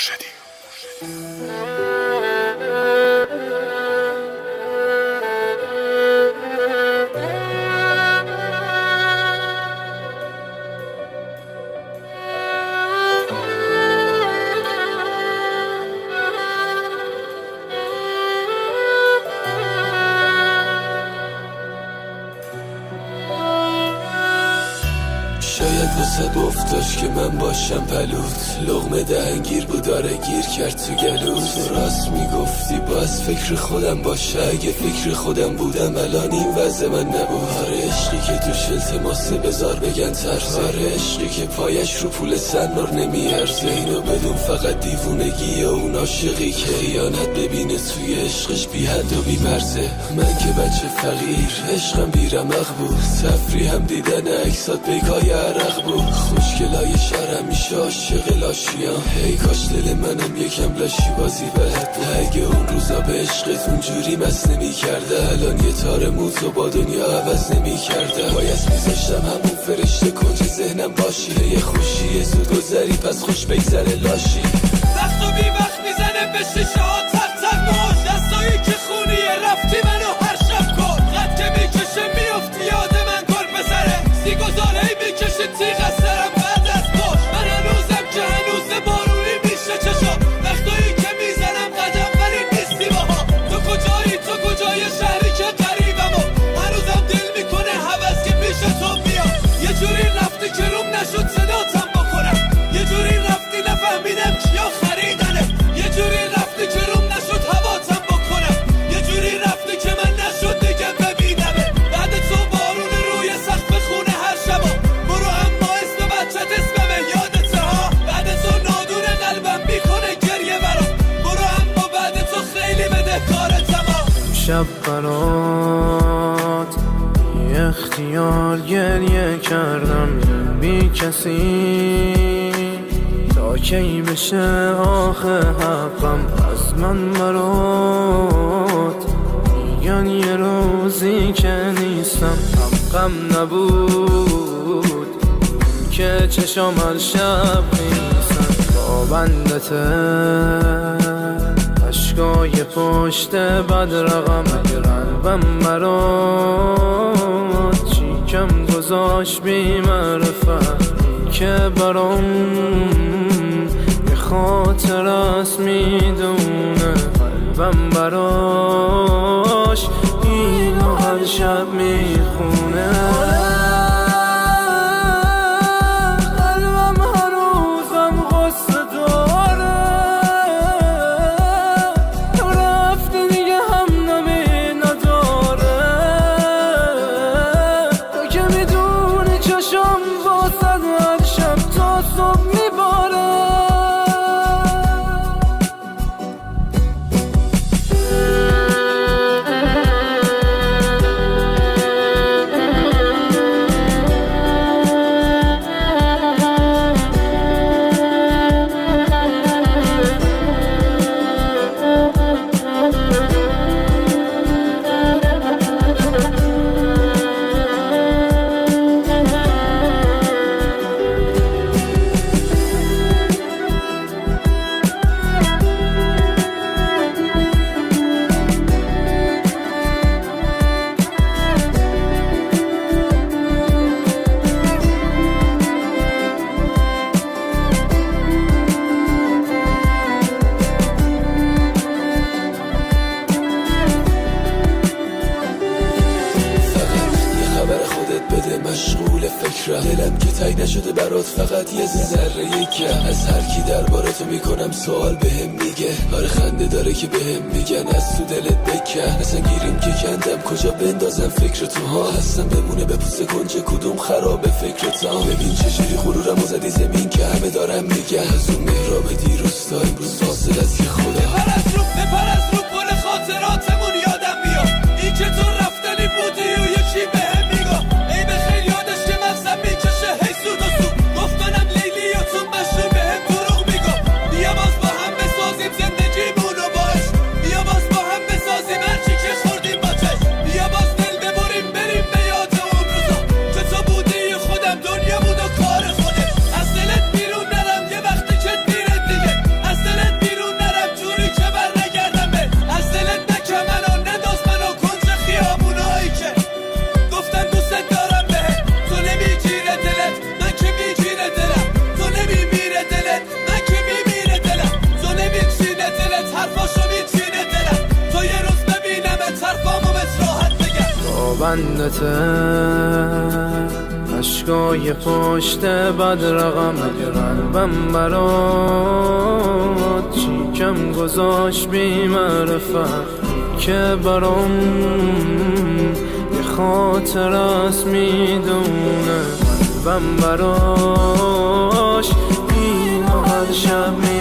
شاید واسه گفتاش که من باشم پلوت، لقمه دهنگیر بود داره گیر کرد تو گلوت. راست میگفتی باز فکر خودم باشه، اگه فکر خودم بودم الان این وضع من نبود. آره عشقی که توش التماسه بذار بگن ترسه، آره عشقی که پایش رو پول سنار نمیارزه. اینو بدون فقط دیوونگی اون عاشقی که ایانت ببینه توی عشقش بی حد و بی مرزه. من که بچه فقیر عشقم بیرمق بود، تفریحم دیدن عکسات بگاه عرق بود. خوشگلای شهر همیشه عاشق لاشیام، ای کاش دل منم یکم لاشی بازی بلد بود. اگه اون روزا به عشقت اونجوری مست نمی کرده، الان یه تار موز و با دنیا عوض نمی کرده. باید میذاشتم همون فرشته کنج ذهنم باشی، یه خوشی زود گذری پس خوش بگذره لاشی. وقت و بی وقت میزنه به شیشه ها تق تق نوش، دستایی که خونیه رفتی منو هر شب کن. خط که میکشه میفتی یاد من گل بزره، سیگذار هی میکشه تیغ از سرم بعد از کش. من هنوزم که هنوز بارونی میشه چشم، وقتایی که میزنم قدم ولی نیستی باها. تو کجایی تو کجای شهری که قریبم و هنوزم دل میکنه حوض که پیش تو بیام. یه جوری رفتی که روم نشد صداتم بکنم، یه جوری رفتی نفهمیدم کیا خریدنه، یه جوری رفتی که روم نشد هواتم بکنم، یه جوری رفتی که من نشد دیگه ببینمه. بعد تو بارون روی سقف خونه هر شبا، برو اما اسم بچت اسممه یادته ها. بعد تو نادون قلبم میکنه گریه برام، برو اما بعد تو خیلی بدهکارتم ها. شب برات بی اختیار گریه کردم بی کسی، تا کی بشه آخه حقم از من برات. میگن یه روزی که نیستم حقم نبود، که چشم هر شب نیستم با بندته. عشقای پشت بد رقم قلبم برات، چیکم گذاشت بی معرفت که برام یه خاطر است میدونه قلبم براش اینو هر شب میخونه. قلبم هنوزم غصه داره، رفتی دیگه هم نمی نداره. تو که میدونی چشم باسد هر شب تا صبح میباره. مشغول فکرم، دلم که تایی نشده برات فقط یه ذره یکم. از هر کی درباره تو میکنم سوال بهم میگه، آره خنده داره که بهم میگن از تو دلت بکن. اصلا گیریم که کندم کجا بندازم فکر تو ها، هستم بمونه به پوست کنج کدوم خرابه فکرت ها. ببین چجوری غرورم و زدی زمین که همه دارم میگن، از اون مهراب دیروز تا امروز فاصل از که خدا. بپر از رو گل خاطراتمون یادم بیاد، این که تو رفتنی بودی و یکی بهم میگه ای به خیلی یادش که مغزم میکشه هی سود و سود. گفت منم لیلیاتون مشروع بهم دروغ میگه، بیا باز با هم بسازیم زندگیمونو باش، بیا باز با هم بسازیم هرچی که خوردیم با چشم، بیا باز دل ببریم بریم به یاد اون روزا که تو بودی خودم دنیا بود و کار خودت. از دلت بیرون نرم یه وقتی که دیره دیگه، از دلت بندته عشقای پشت بد رقم قلبم برات چی کم گذاشت بی معرفت که برام یه خاطر است میدونه قلبم براش اینو هر شب